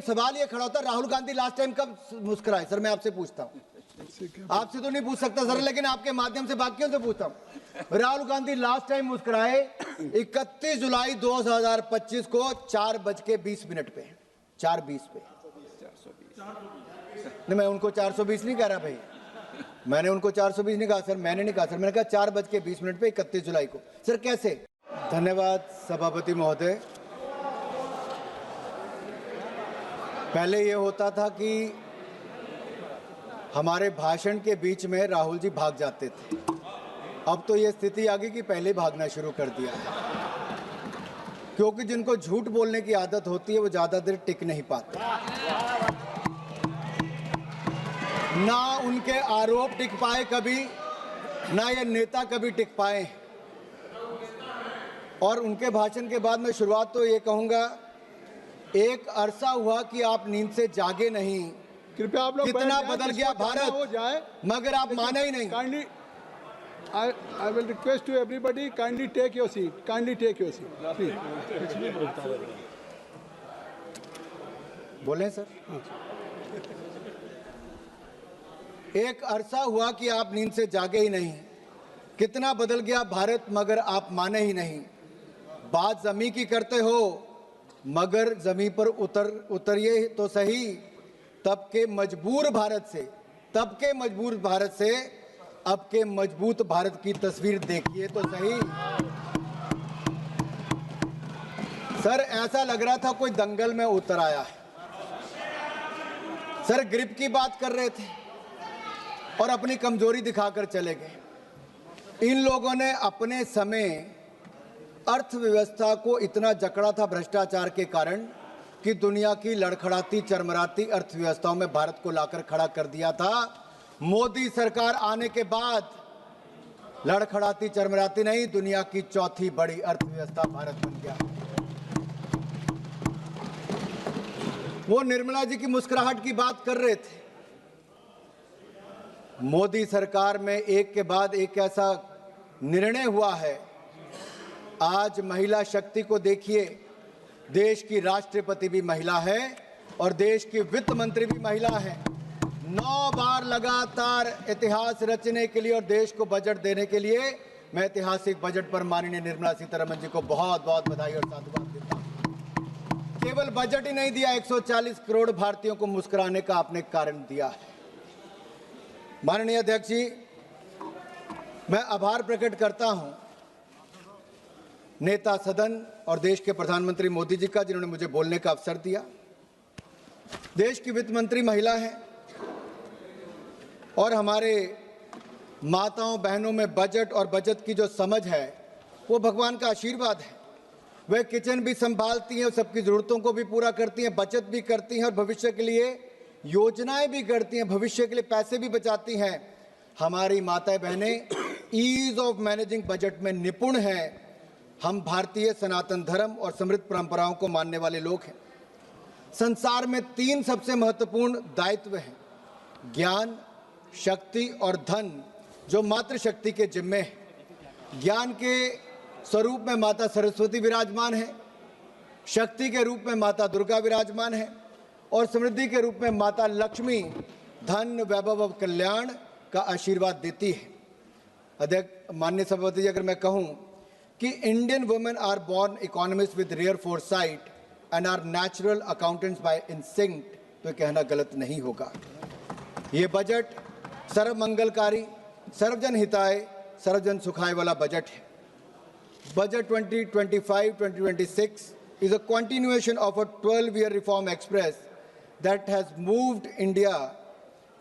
सवाल ये खड़ा होता है, राहुल गांधी लास्ट टाइम कब मुस्कुराए? सर मैं आपसे पूछता हूँ, आपसे तो नहीं पूछ सकता सर, लेकिन आपके माध्यम से बाकियों से पूछता हूँ। राहुल गांधी लास्ट टाइम मुस्कुराए 31 जुलाई 2025 को 4:20 पे, 4:20 पे। नहीं, मैं उनको 420 नहीं कह रहा भाई, मैंने उनको 420 नहीं कहा सर, मैंने नहीं कहा सर, मैंने कहा 4:20 पे 31 जुलाई को। सर कैसे? धन्यवाद सभापति महोदय। पहले ये होता था कि हमारे भाषण के बीच में राहुल जी भाग जाते थे, अब तो ये स्थिति आ गई कि पहले भागना शुरू कर दिया है, क्योंकि जिनको झूठ बोलने की आदत होती है वो ज़्यादा देर टिक नहीं पाते, ना उनके आरोप टिक पाए कभी, ना ये नेता कभी टिक पाए। और उनके भाषण के बाद मैं शुरुआत तो ये कहूँगा, एक अरसा हुआ कि आप नींद से जागे नहीं, कृपया आप लोग कितना बदल गया भारत, हो जाए, मगर आप माने ही नहीं। Kindly I will request to everybody, kindly take your seat, kindly take your seat, please. बोले सर। एक अरसा हुआ कि आप नींद से जागे ही नहीं, कितना बदल गया भारत, मगर आप माने ही नहीं। बात जमी की करते हो, मगर जमी पर उतरिए तो सही। तब के मजबूर भारत से, तब के मजबूर भारत से अब के मजबूत भारत की तस्वीर देखिए तो सही। सर ऐसा लग रहा था कोई दंगल में उतर आया है। सर ग्रिप की बात कर रहे थे और अपनी कमजोरी दिखाकर चले गए। इन लोगों ने अपने समय अर्थव्यवस्था को इतना जकड़ा था भ्रष्टाचार के कारण कि दुनिया की लड़खड़ाती चरमराती अर्थव्यवस्थाओं में भारत को लाकर खड़ा कर दिया था। मोदी सरकार आने के बाद लड़खड़ाती चरमराती नहीं, दुनिया की चौथी बड़ी अर्थव्यवस्था भारत बन गया। वो निर्मला जी की मुस्कुराहट की बात कर रहे थे। मोदी सरकार में एक के बाद एक ऐसा निर्णय हुआ है। आज महिला शक्ति को देखिए, देश की राष्ट्रपति भी महिला है और देश की वित्त मंत्री भी महिला है। 9 बार लगातार इतिहास रचने के लिए और देश को बजट देने के लिए मैं ऐतिहासिक बजट पर माननीय निर्मला सीतारमण जी को बहुत बहुत बधाई और साधुवाद देता हूं। केवल बजट ही नहीं दिया, 140 करोड़ भारतीयों को मुस्कुराने का आपने कारण दिया है। माननीय अध्यक्ष जी, मैं आभार प्रकट करता हूं नेता सदन और देश के प्रधानमंत्री मोदी जी का, जिन्होंने मुझे बोलने का अवसर दिया। देश की वित्त मंत्री महिला है और हमारे माताओं बहनों में बजट और बचत की जो समझ है वो भगवान का आशीर्वाद है। वे किचन भी संभालती हैं और सबकी ज़रूरतों को भी पूरा करती हैं, बचत भी करती हैं और भविष्य के लिए योजनाएं भी करती हैं, भविष्य के लिए पैसे भी बचाती हैं। हमारी माताएं बहनें ईज ऑफ मैनेजिंग बजट में निपुण हैं। हम भारतीय सनातन धर्म और समृद्ध परंपराओं को मानने वाले लोग हैं। संसार में 3 सबसे महत्वपूर्ण दायित्व हैं, ज्ञान, शक्ति और धन, जो मातृशक्ति के जिम्मे है। ज्ञान के स्वरूप में माता सरस्वती विराजमान है, शक्ति के रूप में माता दुर्गा विराजमान है और समृद्धि के रूप में माता लक्ष्मी धन, वैभव और कल्याण का आशीर्वाद देती है। अध्यक्ष, माननीय सभापति जी, अगर मैं कहूं कि Indian women are born economist with rare foresight and are natural accountants by instinct, तो कहना गलत नहीं होगा। ये बजट सर्वमंगलकारी, सर्वजन हिताय, सर्वजन सुखाय वाला बजट है। Budget 2025-2026 is a continuation of a 12-year reform express that has moved India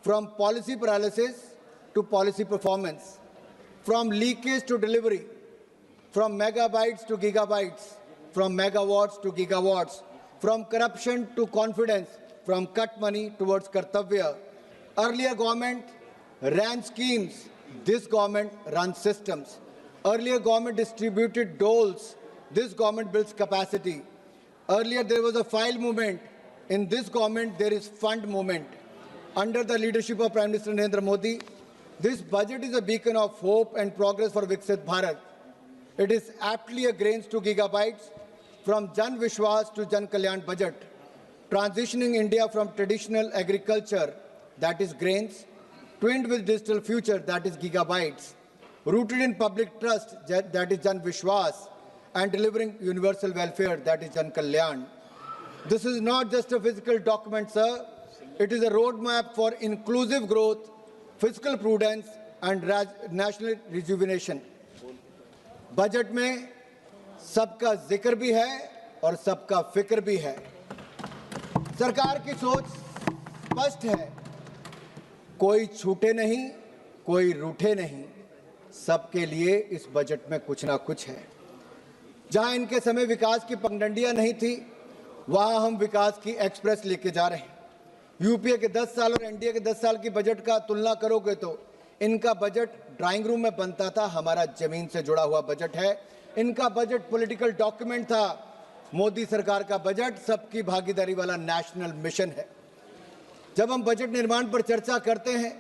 from policy paralysis to policy performance, from leakage to delivery, from megabytes to gigabytes, from megawatts to gigawatts, from corruption to confidence, from cut money towards kartavya. Earlier government ran schemes, this government runs systems. Earlier government distributed doles, this government builds capacity. Earlier there was a file movement, in this government there is fund movement. Under the leadership of Prime Minister Narendra Modi, this budget is a beacon of hope and progress for Viksit Bharat. It is aptly a grains to gigabytes, from Jan Vishwas to Jan Kalyan budget. transitioning India from traditional agriculture, that is grains, twinned with digital future, that is gigabytes, rooted in public trust, that is Jan Vishwas, and delivering universal welfare, that is Jan Kalyan. This is not just a physical document, sir. It is a roadmap for inclusive growth, fiscal prudence, and national rejuvenation. Budget में सबका जिक्र भी है और सबका फिक्र भी है। सरकार की सोच स्पष्ट है, कोई छूटे नहीं, कोई रूठे नहीं, सबके लिए इस बजट में कुछ ना कुछ है। जहां इनके समय विकास की पगडंडियां नहीं थी, वहां हम विकास की एक्सप्रेस लेके जा रहे हैं। यूपीए के 10 साल और एनडीए के 10 साल की बजट का तुलना करोगे तो इनका बजट ड्राइंग रूम में बनता था, हमारा जमीन से जुड़ा हुआ बजट है। इनका बजट पॉलिटिकल डॉक्यूमेंट था, मोदी सरकार का बजट सबकी भागीदारी वाला नेशनल मिशन है। जब हम बजट निर्माण पर चर्चा करते हैं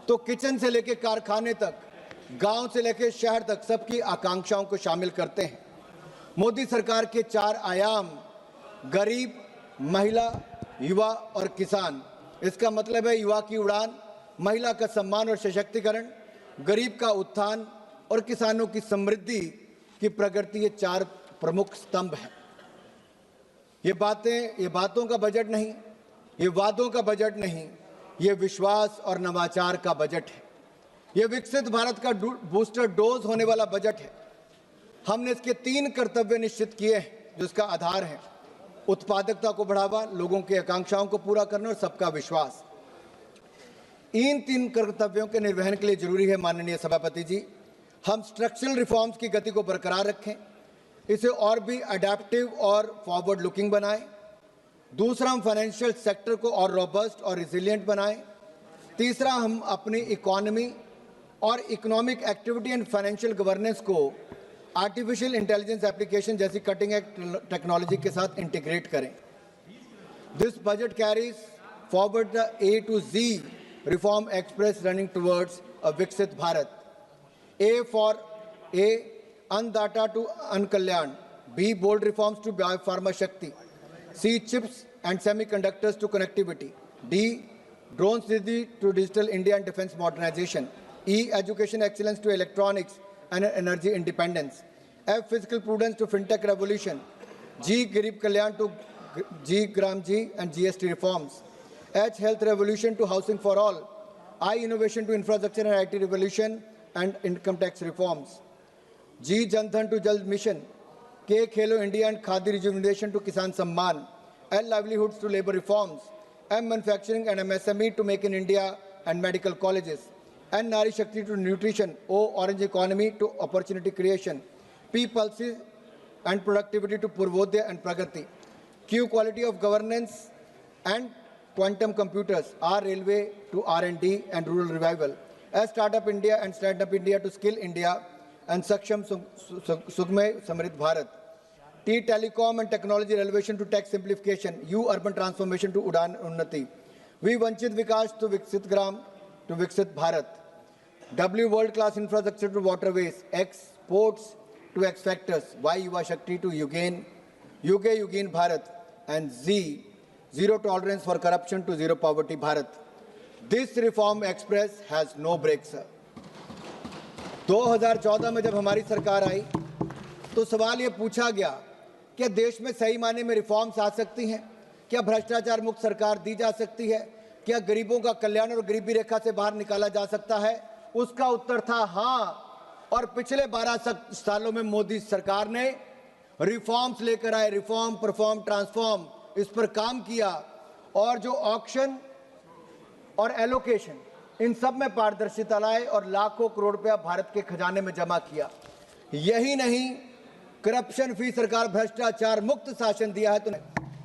तो किचन से लेकर कारखाने तक, गांव से लेकर शहर तक सबकी आकांक्षाओं को शामिल करते हैं। मोदी सरकार के 4 आयाम, गरीब, महिला, युवा और किसान। इसका मतलब है युवा की उड़ान, महिला का सम्मान और सशक्तिकरण, गरीब का उत्थान और किसानों की समृद्धि की प्रगति, ये 4 प्रमुख स्तंभ हैं। ये बातों का बजट नहीं, ये वादों का बजट नहीं, ये विश्वास और नवाचार का बजट है। ये विकसित भारत का बूस्टर डोज होने वाला बजट है। हमने इसके 3 कर्तव्य निश्चित किए हैं, जिसका आधार है उत्पादकता को बढ़ावा, लोगों की आकांक्षाओं को पूरा करना और सबका विश्वास। इन 3 कर्तव्यों के निर्वहन के लिए जरूरी है, माननीय सभापति जी, हम स्ट्रक्चरल रिफॉर्म्स की गति को बरकरार रखें, इसे और भी अडेप्टिव और फॉरवर्ड लुकिंग बनाएं। दूसरा, हम फाइनेंशियल सेक्टर को और रोबस्ट और रिजिलियंट बनाएं। तीसरा, हम अपनी इकोनॉमी और economic activity and financial governance को आर्टिफिशियल इंटेलिजेंस एप्लीकेशन जैसी कटिंग एज टेक्नोलॉजी के साथ इंटीग्रेट करें। This budget carries forward the A to Z reform express running towards a Viksit Bharat. A for A, Annadata to Ankalyan. B, bold reforms to Biopharma Shakti. C, chips and semiconductors to connectivity. D, drones to digital India and defense modernization. E, education excellence to electronics and energy independence. F, fiscal prudence to fintech revolution. G, Garib Kalyan to G, Gram G and GST reforms. H, health revolution to housing for all. I, innovation to infrastructure and IT revolution and income tax reforms. G, Jan Dhan to Jal mission. K, Khelo India and Khadi rejuvenation to Kisan Samman. L, livelihoods to labor reforms. M, manufacturing and MSME to make in India and medical colleges. N, Nari Shakti to nutrition. O, orange economy to opportunity creation. P, pulses and productivity to Purvodaya and Pragati. Q, quality of governance and quantum computers. R, railway to R&D and rural revival. S, startup India and stand-up India to skill India and Saksham Sugme Samrit Bharat. T, telecom and technology relevation to tech simplification. U, urban transformation to Udan Unnati. V, Vanchit Vikas to Viksit Gram to Viksit Bharat. W, world-class infrastructure to waterways. X, ports to X factors. Y, Yuva Shakti to Yugain Bharat. And Z, zero tolerance for corruption to zero poverty Bharat. This reform express has no brakes, sir. 2014 में जब हमारी सरकार आई तो सवाल ये पूछा गया, क्या देश में सही मायने में रिफॉर्म्स आ सकती हैं? क्या भ्रष्टाचार मुक्त सरकार दी जा सकती है? क्या गरीबों का कल्याण और गरीबी रेखा से बाहर निकाला जा सकता है? उसका उत्तर था हाँ। और पिछले 12 सालों में मोदी सरकार ने रिफॉर्म्स लेकर आए, रिफॉर्म, परफॉर्म, ट्रांसफॉर्म, इस पर काम किया और जो ऑक्शन और एलोकेशन, इन सब में पारदर्शिता लाए और लाखों करोड़ रुपया भारत के खजाने में जमा किया। यही नहीं, करप्शन फ्री सरकार, भ्रष्टाचार मुक्त शासन दिया है। तो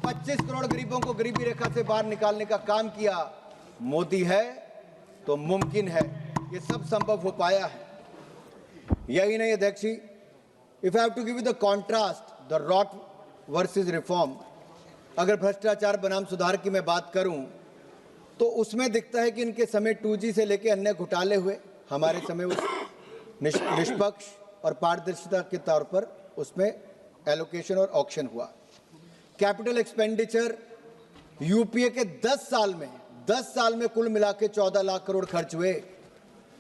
25 करोड़ गरीबों को गरीबी रेखा से बाहर निकालने का काम किया। मोदी है तो मुमकिन है, ये सब संभव हो पाया है। यही नहीं अध्यक्ष ji, if I have to give you the contrast, the rot versus reform, अगर भ्रष्टाचार बनाम सुधार की मैं बात करूं तो उसमें दिखता है कि इनके समय 2G से लेकर अन्य घोटाले हुए, हमारे समय उस निष्पक्ष और पारदर्शिता के तौर पर उसमें एलोकेशन और ऑक्शन हुआ। कैपिटल एक्सपेंडिचर यूपीए के 10 साल में कुल मिला के 14 लाख करोड़ खर्च हुए।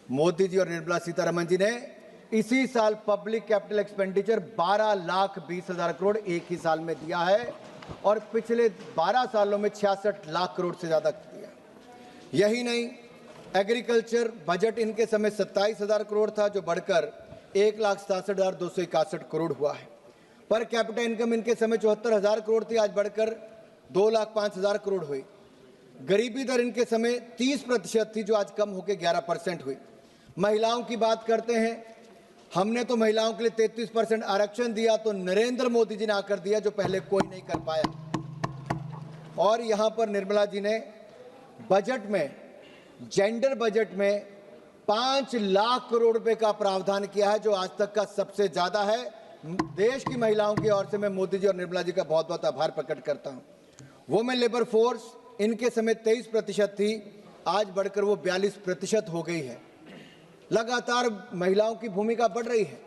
मोदी जी और निर्मला सीतारमण जी ने इसी साल पब्लिक कैपिटल एक्सपेंडिचर 12,20,000 करोड़ एक ही साल में दिया है और पिछले 12 सालों में 66 लाख करोड़ से ज्यादा दिया। यही नहीं, एग्रीकल्चर बजट इनके समय 27,000 करोड़ था, जो बढ़कर 1,67,261 करोड़ हुआ है। पर कैपिटा इनकम इनके समय 74,000 करोड़ थी, आज बढ़कर 2,05,000 करोड़ हुई। गरीबी दर इनके समय 30% थी, जो आज कम होकर 11% हुई। महिलाओं की बात करते हैं, हमने तो महिलाओं के लिए 33% आरक्षण दिया, तो नरेंद्र मोदी जी ने आकर दिया, जो पहले कोई नहीं कर पाया। और यहां पर निर्मला जी ने बजट में, जेंडर बजट में 5 लाख करोड़ रुपए का प्रावधान किया है, जो आज तक का सबसे ज्यादा है। देश की महिलाओं की ओर से मैं मोदी जी और निर्मला जी का बहुत बहुत आभार प्रकट करता हूं। वुमेन लेबर फोर्स इनके समय 23% थी, आज बढ़कर वो 42% हो गई है। लगातार महिलाओं की भूमिका बढ़ रही है,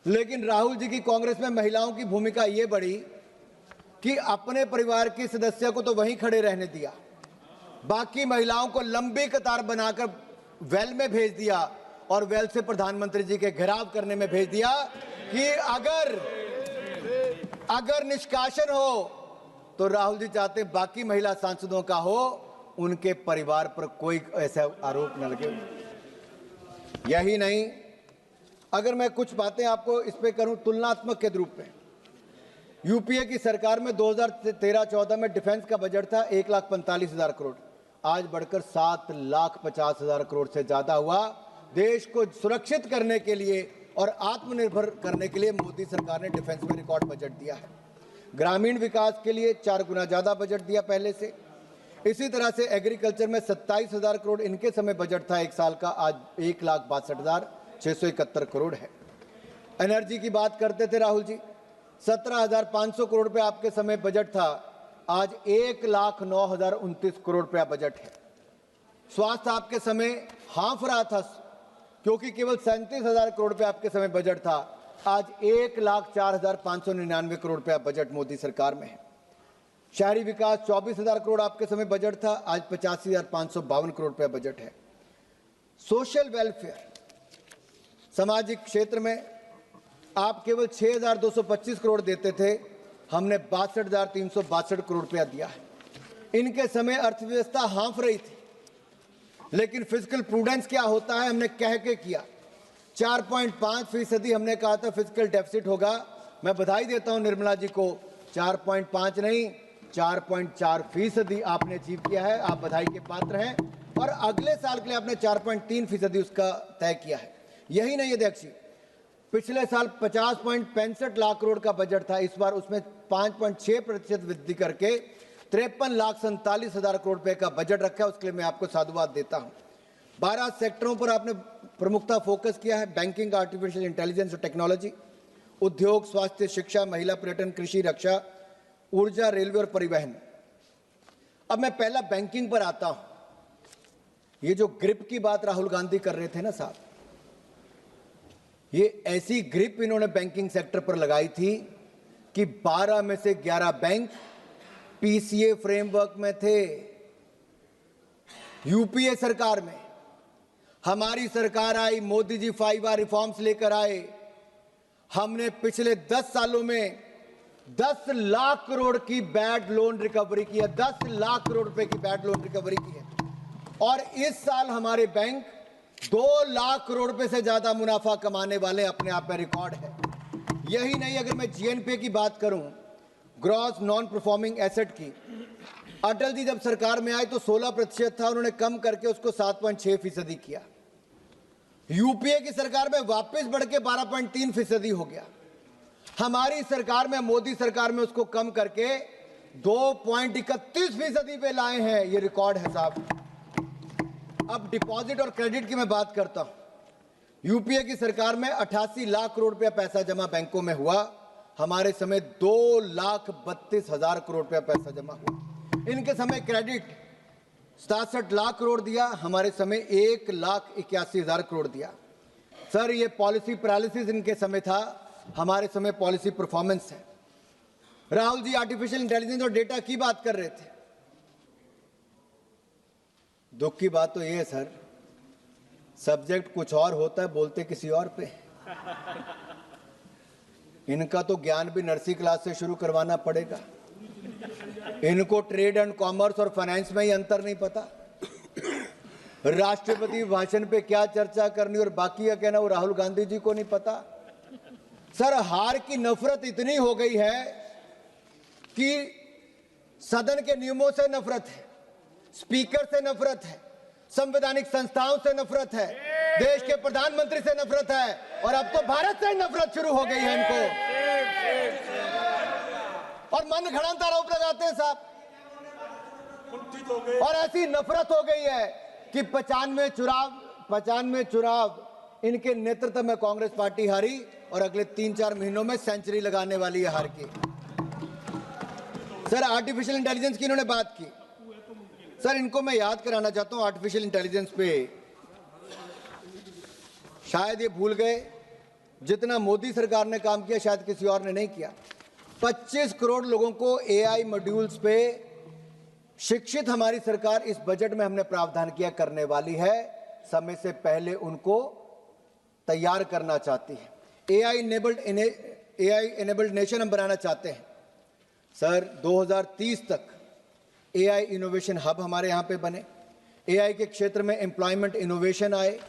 लेकिन राहुल जी की कांग्रेस में महिलाओं की भूमिका ये बढ़ी कि अपने परिवार के सदस्य को तो वहीं खड़े रहने दिया, बाकी महिलाओं को लंबी कतार बनाकर वेल में भेज दिया और वेल से प्रधानमंत्री जी के घेराव करने में भेज दिया कि अगर निष्कासन हो तो राहुल जी चाहते बाकी महिला सांसदों का हो, उनके परिवार पर कोई ऐसा आरोप न लगे। यही नहीं, अगर मैं कुछ बातें आपको इस पे करूं तुलनात्मक के रूप में, यूपीए की सरकार में 2013-14 में डिफेंस का बजट था 1,45,000 करोड़, आज बढ़कर 7,50,000 करोड़ से ज्यादा हुआ। देश को सुरक्षित करने के लिए और आत्मनिर्भर करने के लिए मोदी सरकार ने डिफेंस में रिकॉर्ड बजट दिया है। ग्रामीण विकास के लिए 4 गुना ज्यादा बजट दिया पहले से। इसी तरह से एग्रीकल्चर में 27,000 करोड़ इनके समय बजट था एक साल का, आज 1,62,671 करोड़ है। एनर्जी की बात करते थे राहुल जी, 17,500 करोड़ रुपए आपके समय बजट था, आज 1,09,029 करोड़ रुपया बजट है। स्वास्थ्य आपके समय हाफ रहा था, क्योंकि केवल 37,000 करोड़ रुपए आपके समय बजट था, आज 1,04,599 करोड़ रुपया बजट मोदी सरकार में है। शहरी विकास 24,000 करोड़ आपके समय बजट था, आज 85,552 करोड़ रुपया बजट है। सोशल वेलफेयर, सामाजिक क्षेत्र में आप केवल 6,225 करोड़ देते थे, हमने 62,362 करोड़ रुपया दिया है। इनके समय अर्थव्यवस्था हाँफ रही थी, लेकिन फिजिकल प्रूडेंस क्या होता है हमने कह के किया। 4.5% हमने कहा था फिजिकल डेफिसिट होगा। मैं बधाई देता हूं निर्मला जी को, 4.5 नहीं 4.4% आपने अचीव किया है, आप बधाई के पात्र हैं। और अगले साल के लिए आपने 4.3% उसका तय किया है। यही नहीं अध्यक्ष जी, पिछले साल 50.65 लाख करोड़ का बजट था, इस बार उसमें 5.6% वृद्धि करके 53,47,000 करोड़ रुपए का बजट रखा है, उसके लिए मैं आपको साधुवाद देता हूं। 12 सेक्टरों पर आपने प्रमुखता फोकस किया है, बैंकिंग, आर्टिफिशियल इंटेलिजेंस और टेक्नोलॉजी, उद्योग, स्वास्थ्य, शिक्षा, महिला, पर्यटन, कृषि, रक्षा, ऊर्जा, रेलवे और परिवहन। अब मैं पहला बैंकिंग पर आता हूं। ये जो ग्रिप की बात राहुल गांधी कर रहे थे ना साहब, ये ऐसी ग्रिप इन्होंने बैंकिंग सेक्टर पर लगाई थी कि 12 में से 11 बैंक पीसीए फ्रेमवर्क में थे। यूपीए सरकार में हमारी सरकार आई, मोदी जी 5R रिफॉर्म्स लेकर आए। हमने पिछले 10 सालों में 10 लाख करोड़ की बैड लोन रिकवरी की है, 10 लाख करोड़ रुपए की बैड लोन रिकवरी की है। और इस साल हमारे बैंक 2 लाख करोड़ रुपए से ज्यादा मुनाफा कमाने वाले, अपने आप में रिकॉर्ड है। यही नहीं, अगर मैं जीएनपीए की बात करूं, ग्रॉस नॉन परफॉर्मिंग एसेट की, अटल जी जब सरकार में आए तो 16% था, उन्होंने कम करके उसको 7.6% किया। यूपीए की सरकार में वापस बढ़ के 12.3% हो गया। हमारी सरकार में, मोदी सरकार में उसको कम करके 2.31% पे लाए हैं। ये रिकॉर्ड है साहब। अब डिपॉजिट और क्रेडिट की मैं बात करता हूं। यूपीए की सरकार में 88 लाख करोड़ रुपया पैसा जमा बैंकों में हुआ, हमारे समय 2,32,000 करोड़ रुपया पैसा जमा हुआ। इनके समय क्रेडिट 67 लाख करोड़ दिया, हमारे समय 1,81,000 करोड़ दिया। सर, ये पॉलिसी पैरालिसिस इनके समय था, हमारे समय पॉलिसी परफॉर्मेंस है। राहुल जी आर्टिफिशियल इंटेलिजेंस और डेटा की बात कर रहे थे। दुख की बात तो ये है सर, सब्जेक्ट कुछ और होता है, बोलते किसी और पे। इनका तो ज्ञान भी नर्सरी क्लास से शुरू करवाना पड़ेगा। इनको ट्रेड एंड कॉमर्स और फाइनेंस में ही अंतर नहीं पता। राष्ट्रपति भाषण पे क्या चर्चा करनी और बाकी का कहना वो राहुल गांधी जी को नहीं पता। सर, हार की नफरत इतनी हो गई है कि सदन के नियमों से नफरत है, स्पीकर से नफरत है, संवैधानिक संस्थाओं से नफरत है, देश के प्रधानमंत्री से नफरत है और अब तो भारत से नफरत शुरू हो गई है इनको। और मन घड़ंत आरोप लगाते हैं साहब। और ऐसी नफरत हो गई है कि 95 चुनाव इनके नेतृत्व में कांग्रेस पार्टी हारी और अगले 3-4 महीनों में सेंचुरी लगाने वाली है हार की। सर, आर्टिफिशियल इंटेलिजेंस की इन्होंने बात की। सर, इनको मैं याद कराना चाहता हूं आर्टिफिशियल इंटेलिजेंस पे, शायद ये भूल गए, जितना मोदी सरकार ने काम किया शायद किसी और ने नहीं किया। 25 करोड़ लोगों को एआई मॉड्यूल्स पे शिक्षित हमारी सरकार इस बजट में हमने प्रावधान किया करने वाली है। समय से पहले उनको तैयार करना चाहती है। एआई एनेबल्ड नेशन हम बनाना चाहते हैं। सर, 2030 तक एआई इनोवेशन हब हमारे यहाँ पे बने, एआई के क्षेत्र में एम्प्लॉयमेंट इनोवेशन आए,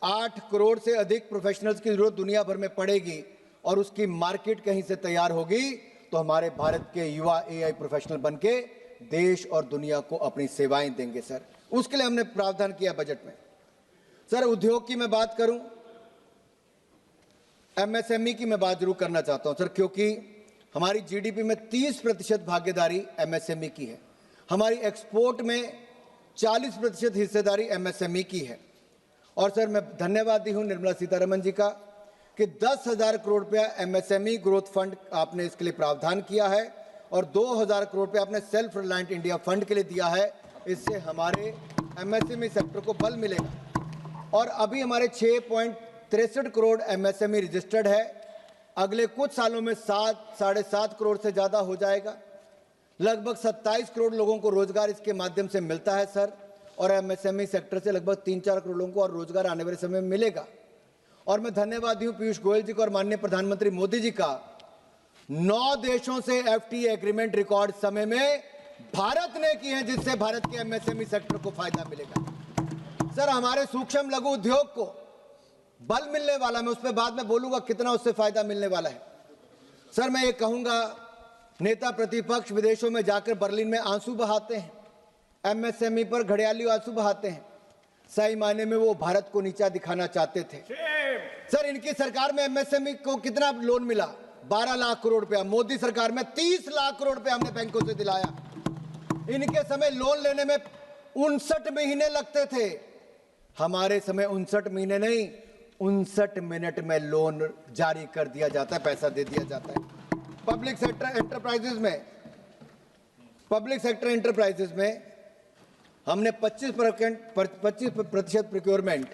8 करोड़ से अधिक प्रोफेशनल्स की जरूरत दुनिया भर में पड़ेगी और उसकी मार्केट कहीं से तैयार होगी तो हमारे भारत के युवा एआई प्रोफेशनल बनके देश और दुनिया को अपनी सेवाएं देंगे। सर, उसके लिए हमने प्रावधान किया बजट में। सर, उद्योग की मैं बात करूं, एमएसएमई की मैं बात जरूर करना चाहता हूं सर, क्योंकि हमारी जीडीपी में 30% भागीदारी एमएसएमई की है, हमारी एक्सपोर्ट में 40% हिस्सेदारी एमएसएमई की है। और सर, मैं धन्यवादी हूं निर्मला सीतारमण जी का कि 10,000 करोड़ रुपया एमएसएमई ग्रोथ फंड आपने इसके लिए प्रावधान किया है और 2,000 करोड़ रुपया आपने सेल्फ रिलायंट इंडिया फंड के लिए दिया है। इससे हमारे एमएसएमई सेक्टर को बल मिलेगा और अभी हमारे 6.63 करोड़ एमएसएमई रजिस्टर्ड है। अगले कुछ सालों में 7-7.5 करोड़ से ज़्यादा हो जाएगा। लगभग 27 करोड़ लोगों को रोजगार इसके माध्यम से मिलता है सर, और एमएसएमई सेक्टर से लगभग 3-4 करोड़ लोगों को और रोजगार आने वाले समय में मिलेगा। और मैं धन्यवादी हूँ पीयूष गोयल जी का और माननीय प्रधानमंत्री मोदी जी का, 9 देशों से एफटीए एग्रीमेंट रिकॉर्ड समय में भारत ने की है, जिससे भारत के एमएसएमई सेक्टर को फायदा मिलेगा। सर, हमारे सूक्ष्म लघु उद्योग को बल मिलने वाला, मैं उस पर बाद में बोलूंगा कितना उससे फायदा मिलने वाला है। सर, मैं ये कहूंगा, नेता प्रतिपक्ष विदेशों में जाकर बर्लिन में आंसू बहाते हैं, एमएसएमई पर घड़ियाली आंसू बहाते हैं। सही मायने में वो भारत को नीचा दिखाना चाहते थे। सर, इनकी सरकार में एमएसएमई को कितना लोन मिला? 12 लाख करोड़ रुपया। मोदी सरकार में 30 लाख करोड़ रुपया हमने बैंकों से दिलाया। इनके समय लोन लेने में 59 महीने लगते थे, हमारे समय 59 महीने नहीं, 59 मिनट में लोन जारी कर दिया जाता है, पैसा दे दिया जाता है। पब्लिक सेक्टर एंटरप्राइजेज में हमने 25% प्रोक्योरमेंट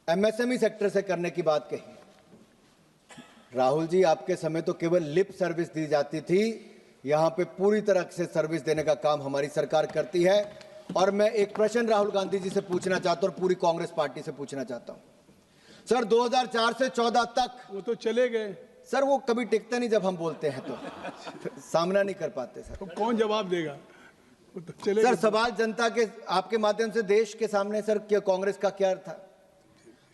एमएसएमई सेक्टर से करने की बात कही। राहुल जी, आपके समय तो केवल लिप सर्विस दी जाती थी, यहां पे पूरी तरह से सर्विस देने का काम हमारी सरकार करती है। और मैं एक प्रश्न राहुल गांधी जी से पूछना चाहता हूं और पूरी कांग्रेस पार्टी से पूछना चाहता हूं। सर, 2004 से 14 तक वो तो चले गए सर, वो कभी टिकते नहीं, जब हम बोलते हैं तो सामना नहीं कर पाते सर। तो कौन जवाब देगा? वो तो चले सर, गए। सवाल जनता के आपके माध्यम से देश के सामने सर, क्या कांग्रेस का क्या था?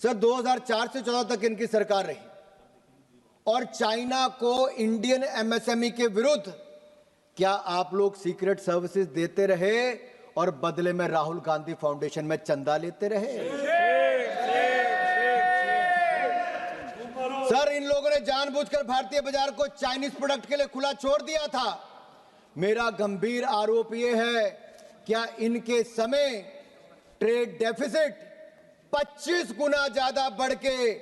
सर, 2004 से 14 तक इनकी सरकार रही और चाइना को इंडियन एमएसएमई के विरुद्ध क्या आप लोग सीक्रेट सर्विसेज देते रहे और बदले में राहुल गांधी फाउंडेशन में चंदा लेते रहे? सर, इन लोगों ने जानबूझकर भारतीय बाजार को चाइनीज प्रोडक्ट के लिए खुला छोड़ दिया था। मेरा गंभीर आरोप यह है, क्या इनके समय ट्रेड डेफिसिट 25 गुना ज्यादा बढ़ के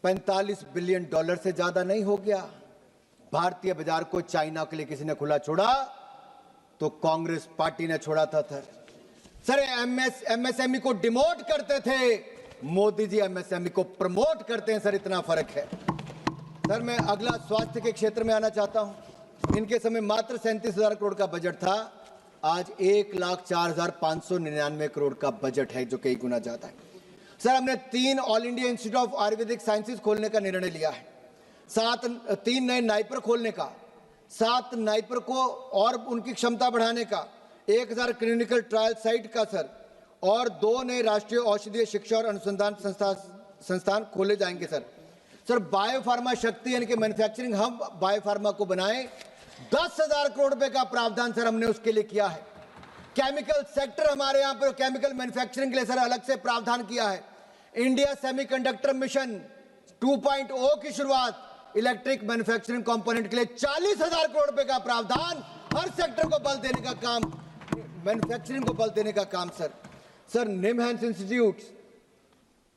$45 बिलियन से ज्यादा नहीं हो गया? भारतीय बाजार को चाइना के लिए किसी ने खुला छोड़ा तो कांग्रेस पार्टी ने छोड़ा था। सर, एमएसएमई को डिमोट करते थे, मोदी जी एमएसएमई को प्रमोट करते हैं। सर, इतना फर्क है। सर, मैं अगला स्वास्थ्य के क्षेत्र में आना चाहता हूं। इनके समय मात्र 37,000 करोड़ का बजट था, आज 1,04,599 करोड़ का बजट है, जो कई गुना ज्यादा है। सर, हमने 3 all India institute of Ayurvedic sciences खोलने का निर्णय लिया है, 3 नए नाइपर खोलने का, 7 नाइपर को और उनकी क्षमता बढ़ाने का, 1000 क्लिनिकल ट्रायल साइट का सर, और 2 नए राष्ट्रीय औषधीय शिक्षा और अनुसंधान संस्थान खोले जाएंगे सर। सर, बायोफार्मा शक्ति यानी कि मैन्युफैक्चरिंग हम बायोफार्मा को बनाए, 10,000 करोड़ रुपए का प्रावधान सर हमने उसके लिए किया है। केमिकल सेक्टर हमारे यहाँ पर केमिकल मैन्युफैक्चरिंग के लिए सर अलग से प्रावधान किया है। इंडिया सेमीकंडक्टर मिशन 2.0 की शुरुआत, इलेक्ट्रिक मैन्युफैक्चरिंग कंपोनेंट के लिए 40,000 करोड़ रुपए का प्रावधान, हर सेक्टर को बल देने का काम, मैन्युफैक्चरिंग को बल देने का काम sir. Sir, NIMHANS institute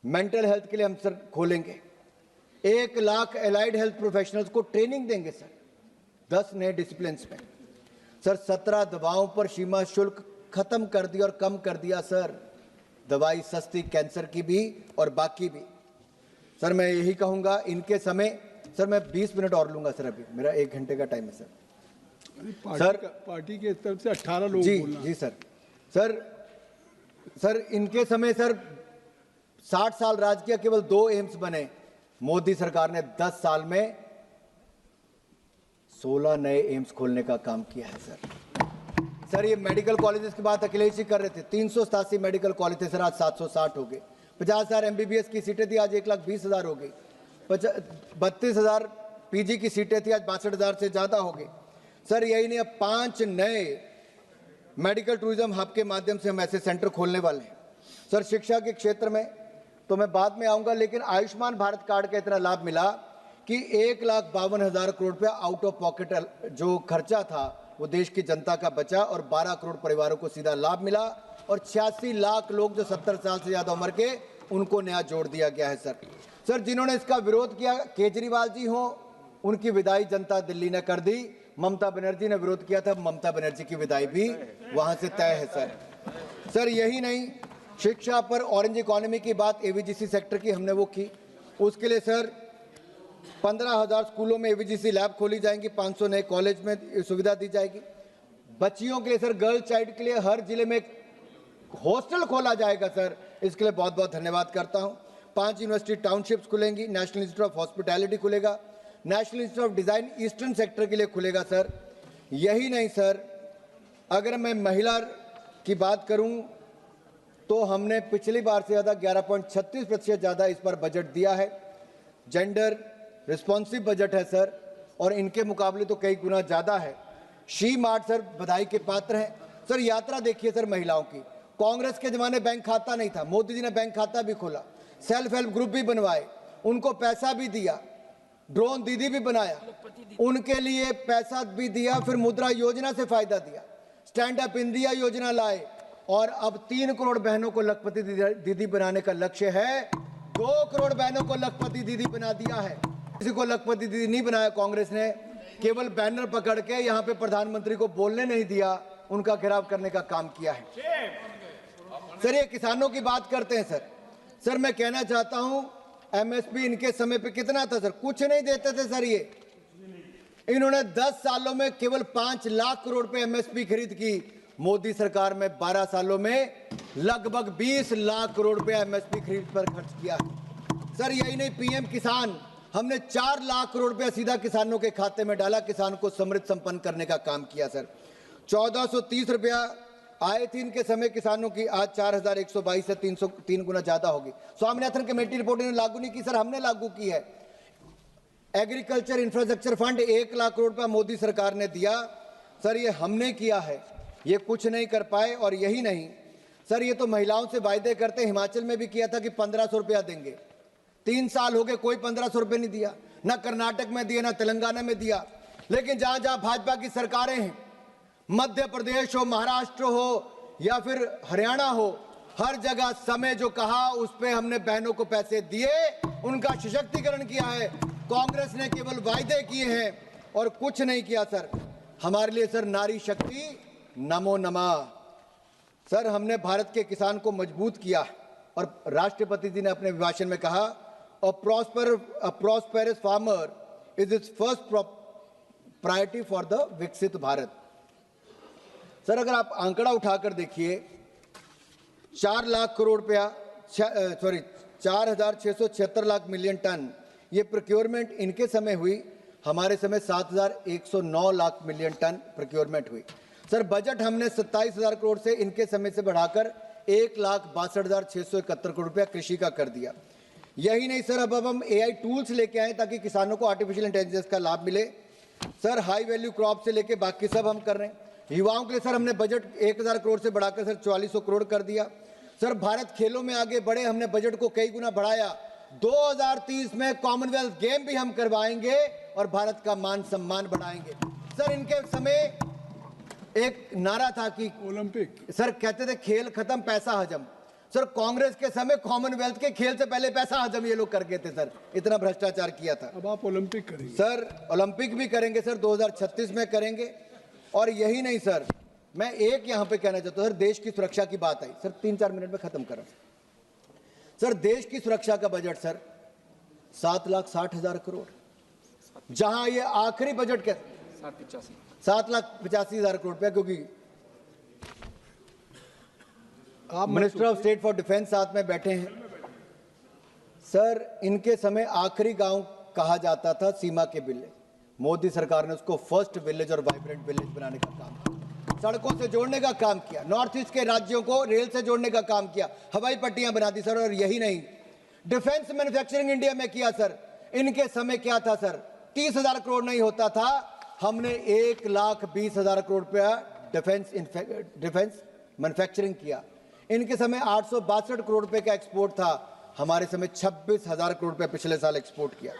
mental health के लिए हम सर खोलेंगे, 1 लाख एलाइड हेल्थ प्रोफेशनल्स को ट्रेनिंग देंगे सर 10 नए डिसिप्लिन में। सर, 17 दवाओं पर सीमा शुल्क खत्म कर दिया और कम कर दिया सर, दवाई सस्ती, कैंसर की भी और बाकी भी। सर, मैं यही कहूंगा इनके समय, सर मैं 20 मिनट और लूंगा सर, अभी मेरा 1 घंटे का टाइम है सर। पार्टी के तरफ से 18 लोग जी बोलना। जी सर इनके समय सर 60 साल राज किया, केवल 2 एम्स बने। मोदी सरकार ने 10 साल में 16 नए एम्स खोलने का काम किया है सर। ये मेडिकल कॉलेजेस की बात अखिलेश जी कर रहे थे, 387 मेडिकल कॉलेज थे सर, आज 760 हो गए। 50,000 MBBS की सीटें थी, आज 1,20,000 हो गई। 32,000 PG की सीटें थी, आज 62,000 से ज्यादा हो गई सर। यही नहीं, अब 5 नए मेडिकल टूरिज्म हब के माध्यम से हम ऐसे सेंटर खोलने वाले हैं सर। शिक्षा के क्षेत्र में तो मैं बाद में आऊंगा, लेकिन आयुष्मान भारत कार्ड का इतना लाभ मिला कि 1,52,000 करोड़ रुपया आउट ऑफ पॉकेट जो खर्चा था वो देश की जनता का बचा और 12 करोड़ परिवारों को सीधा लाभ मिला, और 86 लाख लोग जो 70 साल से ज्यादा उम्र के, उनको नया जोड़ दिया गया है सर। जिन्होंने इसका विरोध किया, केजरीवाल जी हो, उनकी विदाई जनता दिल्ली ने कर दी। ममता बनर्जी ने विरोध किया था, ममता बनर्जी की विदाई भी वहां से तय है सर। यही नहीं, शिक्षा पर ऑरेंज इकोनॉमी की बात, AVGC सेक्टर की हमने वो की, उसके लिए सर 15,000 स्कूलों में AVGC लैब खोली जाएंगी, 500 नए कॉलेज में सुविधा दी जाएगी। बच्चियों के लिए सर, गर्ल चाइल्ड के लिए हर जिले में एक हॉस्टल खोला जाएगा सर, इसके लिए बहुत बहुत धन्यवाद करता हूं। 5 यूनिवर्सिटी टाउनशिप्स खुलेंगी, नेशनल इंस्टीट्यूट ऑफ हॉस्पिटैलिटी खुलेगा, national institute of design eastern sector के लिए खुलेगा सर। यही नहीं सर, अगर मैं महिला की बात करूं तो हमने पिछली बार से ज्यादा 11.36% ज्यादा इस पर बजट दिया है। जेंडर रिस्पॉन्सिव बजट है सर, और इनके मुकाबले तो कई गुना ज्यादा है। शी मार्ट सर बधाई के पात्र है सर। यात्रा देखिए सर महिलाओं की, कांग्रेस के जमाने बैंक खाता नहीं था, मोदी जी ने बैंक खाता भी खोला, सेल्फ हेल्प ग्रुप भी बनवाए, उनको पैसा भी दिया, ड्रोन दीदी भी बनाया, उनके लिए पैसा भी दिया, फिर मुद्रा योजना से फायदा दिया, स्टैंड अप इंडिया योजना लाए, और अब 3 करोड़ बहनों को लखपति दीदी बनाने का लक्ष्य है। 2 करोड़ बहनों को लखपति दीदी बना दिया है। किसी को लखपति दीदी नहीं बनाया कांग्रेस ने, केवल बैनर पकड़ के यहाँ पे प्रधानमंत्री को बोलने नहीं दिया, उनका घेराव करने का काम किया है सर। ये किसानों की बात करते हैं सर मैं कहना चाहता हूं, MSP इनके समय पे कितना था सर? कुछ नहीं देते थे सर। ये इन्होंने 10 सालों में केवल 5 लाख करोड़ रुपए MSP खरीद की। मोदी सरकार में 12 सालों में लगभग 20 लाख करोड़ रुपए MSP खरीद पर खर्च किया सर। यही नहीं, PM किसान हमने 4 लाख करोड़ रुपया सीधा किसानों के खाते में डाला, किसान को समृद्ध संपन्न करने का काम किया सर। 1430 रुपया आए थी इनके समय किसानों की, आज 4,122 से 303 गुना ज्यादा होगी। स्वामीनाथन कमेटी रिपोर्ट ने लागू नहीं की सर, हमने लागू की है। Agriculture infrastructure fund 1 lakh crore रुपया मोदी सरकार ने दिया सर, ये हमने किया है, ये कुछ नहीं कर पाए। और यही नहीं सर, ये तो महिलाओं से वायदे करते, हिमाचल में भी किया था कि 1,500 रुपया देंगे, 3 साल हो गए कोई 1,500 रुपये नहीं दिया, ना कर्नाटक में दिया ना तेलंगाना में दिया। लेकिन जहां जहां भाजपा की सरकारें हैं, मध्य प्रदेश हो, महाराष्ट्र हो या फिर हरियाणा हो, हर जगह समय जो कहा उस पे हमने बहनों को पैसे दिए, उनका सशक्तिकरण किया है। कांग्रेस ने केवल वायदे किए हैं और कुछ नहीं किया सर। हमारे लिए सर नारी शक्ति नमो नमः सर, हमने भारत के किसान को मजबूत किया। और राष्ट्रपति जी ने अपने भाषण में कहा, a prosperous farmer is its first priority for the विकसित भारत। सर अगर आप आंकड़ा उठाकर देखिए 4 लाख करोड़ रुपया 4,676 लाख मिलियन टन ये प्रोक्योरमेंट इनके समय हुई, हमारे समय 7,109 लाख मिलियन टन प्रोक्योरमेंट हुई। सर बजट हमने 27,000 करोड़ से इनके समय से बढ़ाकर 1,62,671 करोड़ रुपया कृषि का कर दिया। यही नहीं सर, अब हम AI टूल्स लेके आए ताकि किसानों को आर्टिफिशियल इंटेलिजेंस का लाभ मिले। सर हाई वैल्यू क्रॉप से लेके बाकी सब हम कर रहे हैं। युवाओं के लिए सर हमने बजट 1,000 करोड़ से बढ़ाकर सर 4,400 करोड़ कर दिया। सर भारत खेलों में आगे बढ़े, हमने बजट को कई गुना बढ़ाया। 2030 में कॉमनवेल्थ गेम भी हम करवाएंगे और भारत का मान सम्मान बढ़ाएंगे। सर इनके समय एक नारा था कि ओलंपिक, सर कहते थे खेल खत्म पैसा हजम। सर कांग्रेस के समय कॉमनवेल्थ के खेल से पहले पैसा हजम ये लोग करके थे सर, इतना भ्रष्टाचार किया था। अब आप ओलंपिक करेंगे। सर ओलंपिक भी करेंगे सर, 2036 में करेंगे। और यही नहीं सर, मैं एक यहां पे कहना चाहता हूं, सर देश की सुरक्षा की बात आई सर, 3-4 मिनट में खत्म कर रहा हूं। सर देश की सुरक्षा का बजट सर 7,60,000 करोड़, जहां ये आखिरी बजट के 7,85,000 करोड़ रुपया, क्योंकि आप minister of state for defence साथ में बैठे हैं। सर इनके समय आखिरी गांव कहा जाता था सीमा के विलेज, मोदी सरकार ने उसको फर्स्ट विलेज और वाइब्रेंट विलेज बनाने का काम किया, सड़कों से जोड़ने का काम किया, नॉर्थ ईस्ट के राज्यों को रेल से जोड़ने का काम किया, हवाई पट्टियां बना दी सर। और यही नहीं, डिफेंस मैन्युफैक्चरिंग इंडिया में किया सर। इनके समय क्या था सर, 30,000 करोड़ नहीं होता था, हमने 1,20,000 करोड़ रुपया डिफेंस मैन्युफैक्चरिंग किया। इनके समय 862 करोड़ रुपए का एक्सपोर्ट था, हमारे समय 26,000 करोड़ रुपए पिछले साल एक्सपोर्ट किया।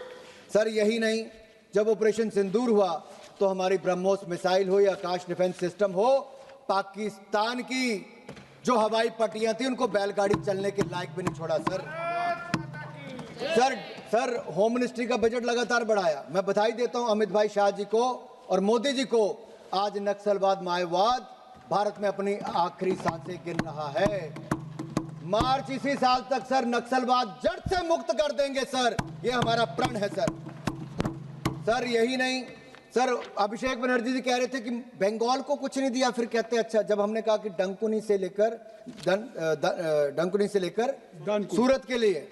सर यही नहीं, जब ऑपरेशन सिंदूर हुआ तो हमारी ब्रह्मोस मिसाइल हो या आकाश डिफेंस सिस्टम हो, पाकिस्तान की जो हवाई पट्टियां थी उनको बैलगाड़ी चलने के लायक भी नहीं छोड़ा सर होम मिनिस्ट्री का बजट लगातार बढ़ाया। मैं बधाई देता हूं अमित भाई शाह जी को और मोदी जी को, आज नक्सलवाद माओवाद भारत में अपनी आखिरी सांसें गिन रहा है। मार्च इसी साल तक सर नक्सलवाद जड़ से मुक्त कर देंगे सर, ये हमारा प्रण है सर। सर यही नहीं सर, अभिषेक बनर्जी जी कह रहे थे कि बंगाल को कुछ नहीं दिया, फिर कहते अच्छा, जब हमने कहा कि डंकुनी से लेकर सूरत के लिए,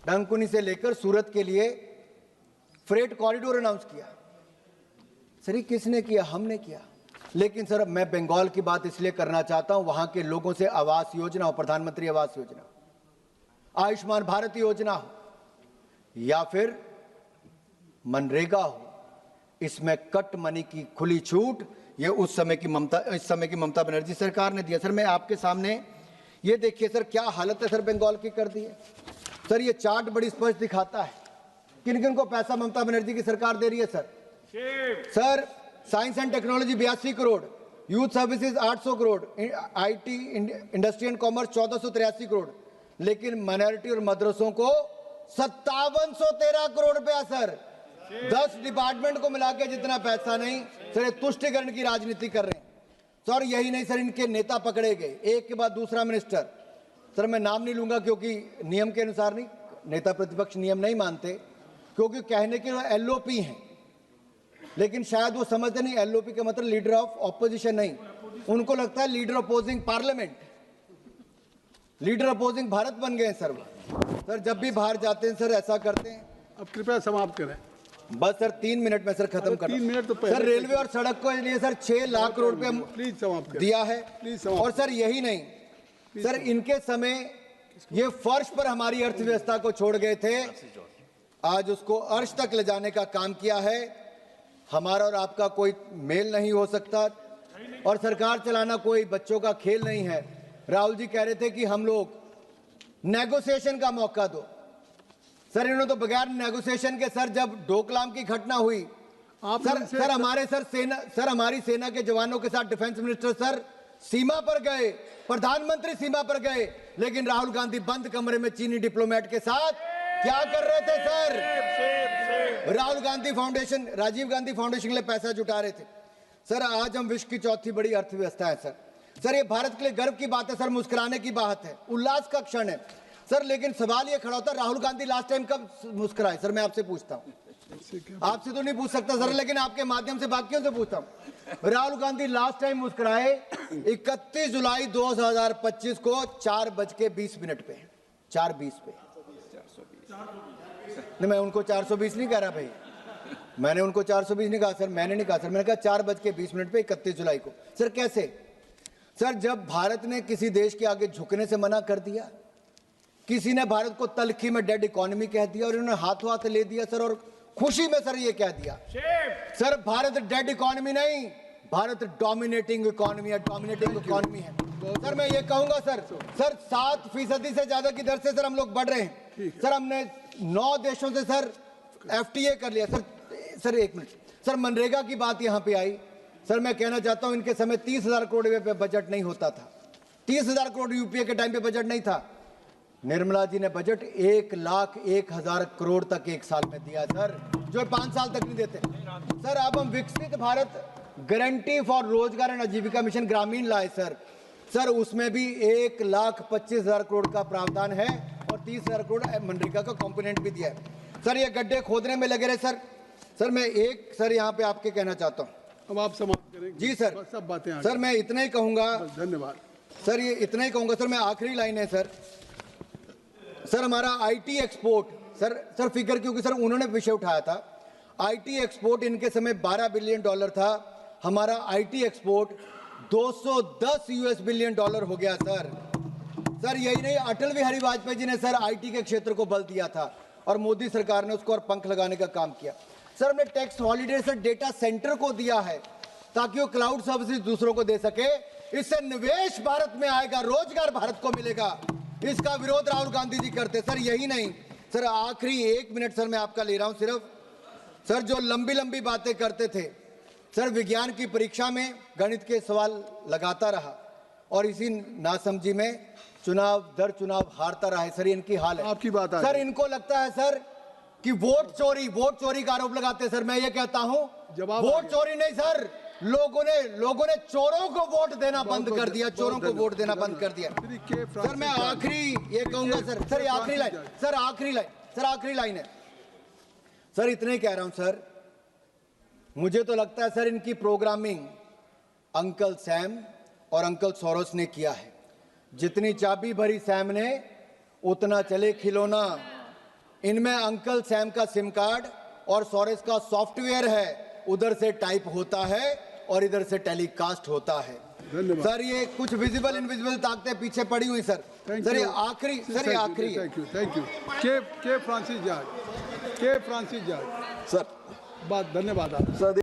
डंकुनी से लेकर सूरत के लिए फ्रेट कॉरिडोर अनाउंस किया। सर ये किसने किया? हमने किया। लेकिन सर मैं बंगाल की बात इसलिए करना चाहता हूं, वहां के लोगों से आवास योजना हो, प्रधानमंत्री आवास योजना, आयुष्मान भारत योजना हो या फिर मनरेगा हो, इसमें कट मनी की खुली छूट ये इस समय की ममता बनर्जी सरकार ने दिया। सर मैं आपके सामने ये देखिए सर क्या हालत है सर बंगाल की कर दी है। सर ये चार्ट बड़ी स्पष्ट दिखाता है किन किन को पैसा ममता बनर्जी की सरकार दे रही है sir science and technology 82 crore, youth services 800 crore, IT industry and commerce 1483 crore, लेकिन माइनॉरिटी और मदरसों को 5713 करोड़ रुपया सर। 10 डिपार्टमेंट को मिला के जितना पैसा नहीं सर, तुष्टिकरण की राजनीति कर रहे हैं सर। यही नहीं सर, इनके नेता पकड़े गए एक के बाद दूसरा मिनिस्टर। सर मैं नाम नहीं लूंगा क्योंकि नियम के अनुसार नहीं, नेता प्रतिपक्ष नियम नहीं मानते, क्योंकि कहने के एलओपी हैं, लेकिन शायद वो समझते नहीं एलओपी का मतलब लीडर ऑफ ऑपोजिशन नहीं, उनको लगता है leader opposing parliament, leader opposing Bharat बन गए सर। सर जब भी बाहर जाते हैं सर ऐसा करते हैं। अब कृपया समाप्त करें। बस सर 3 मिनट में सर खत्म कर 3 मिनट तो सर रेलवे और सड़क को लिए सर 6 लाख करोड़ रुपए प्लीज समाप्त दिया है। प्लीज और सर यही नहीं सर, इनके समय ये फर्श पर हमारी अर्थव्यवस्था को छोड़ गए थे, आज उसको अर्श तक ले जाने का काम किया है। हमारा और आपका कोई मेल नहीं हो सकता और सरकार चलाना कोई बच्चों का खेल नहीं है। राहुल जी कह रहे थे कि हम लोग नेगोशिएशन का मौका दो, सर इन्होंने तो बगैर नेगोशिएशन के सर जब डोकलाम की घटना हुई सर हमारी सेना के जवानों के साथ डिफेंस मिनिस्टर सर सीमा पर गए, प्रधानमंत्री सीमा पर गए, लेकिन राहुल गांधी बंद कमरे में चीनी डिप्लोमेट के साथ क्या कर रहे थे sir? Rahul Gandhi foundation, Rajiv Gandhi foundation के लिए पैसा जुटा रहे थे। सर आज हम विश्व की चौथी बड़ी अर्थव्यवस्था है सर ये भारत के लिए गर्व की बात है सर, मुस्कुराने की बात है, उल्लास का क्षण है सर। लेकिन सवाल ये खड़ा होता है राहुल गांधी लास्ट टाइम कब मुस्कुराए? सर मैं आपसे पूछता हूं, आपसे तो नहीं पूछ सकता सर, लेकिन आपके माध्यम से बाकियों से पूछता हूं। राहुल गांधी लास्ट टाइम मुस्कुराए 31 जुलाई 2025 को 4:20 पे, 4:20 पे। नहीं, मैं उनको 420 नहीं कह रहा भाई, मैंने उनको 420 नहीं कहा सर, मैंने नहीं कहा सर, मैंने कहा 4:20 पे 31 जुलाई को। सर कैसे? सर जब भारत ने किसी देश के आगे झुकने से मना कर दिया, किसी ने भारत को तलखी में डेड इकोनॉमी कह दिया और इन्होंने हाथों हाथ ले दिया सर, और खुशी में सर ये कह दिया सर भारत डेड इकोनॉमी नहीं, भारत डोमिनेटिंग इकोनॉमी है, डोमिनेटिंग इकोनॉमी है। सर मैं ये कहूंगा सर 7% से ज्यादा की दर से सर हम लोग बढ़ रहे हैं सर। हमने 9 देशों से सर FTA कर लिया सर। एक मिनट सर, मनरेगा की बात यहां पे आई सर, मैं कहना चाहता हूं इनके समय 30,000 करोड़ पे बजट नहीं होता था, 30,000 करोड़ यूपीए के टाइम पे बजट नहीं था। निर्मला जी ने बजट 1,01,000 करोड़ तक एक साल में दिया सर, जो 5 साल तक नहीं देते सर। अब हम विकसित भारत गारंटी फॉर रोजगार एंड आजीविका मिशन ग्रामीण लाए सर उसमें भी 1,25,000 करोड़ का प्रावधान है और 30,000 करोड़ मनरेगा का कंपोनेंट भी दिया है सर। ये गड्ढे खोदने में लगे रहे सर मैं एक सर यहाँ पे आपके कहना चाहता हूँ, अब आप समाप्त करें जी सर, सब बातें सर मैं इतना ही कहूंगा, धन्यवाद सर ये इतना ही कहूंगा सर। मैं आखिरी लाइन है सर हमारा IT एक्सपोर्ट सर फिगर, क्योंकि सर उन्होंने विषय उठाया था, IT एक्सपोर्ट इनके समय $12 बिलियन था, हमारा IT एक्सपोर्ट $210 बिलियन हो गया सर यही नहीं, अटल बिहारी वाजपेयी जी ने सर IT के क्षेत्र को बल दिया था और मोदी सरकार ने उसको और पंख लगाने का काम किया सर। हमने tax holiday sir data centre को दिया है ताकि वो क्लाउड सर्विसेज दूसरों को दे सके, इससे निवेश भारत में आएगा, रोजगार भारत को मिलेगा। इसका विरोध राहुल गांधी जी करते सर। यही नहीं सर, आखिरी 1 मिनट सर मैं आपका ले रहा हूं सिर्फ सर, जो लंबी बातें करते थे सर, विज्ञान की परीक्षा में गणित के सवाल लगाता रहा और इसी नासमझी में चुनाव दर चुनाव हारता रहा है सर। इनकी हाल है आपकी बात सर, इनको लगता है सर कि वोट चोरी का आरोप लगाते हैं सर। मैं ये कहता हूं वोट चोरी नहीं सर, लोगों ने चोरों को वोट देना बंद कर दिया, चोरों को वोट देना बंद कर दिया सर। मैं आखिरी ये कहूंगा सर ये आखिरी लाइन है सर, इतना ही कह रहा हूं सर। मुझे तो लगता है सर इनकी प्रोग्रामिंग अंकल सैम और अंकल सोरोस ने किया है। जितनी चाबी भरी सैम ने उतना चले खिलौना। इनमें अंकल सैम का सिम कार्ड और सोरेस का सॉफ्टवेयर है, उधर से टाइप होता है और इधर से टेलीकास्ट होता है सर। ये कुछ विजिबल इनविजिबल ताकतें पीछे पड़ी हुई सर। सर ये आखिरी थैंक यू के फ्रांसिस जॉर्ज सर, धन्यवाद आप सर।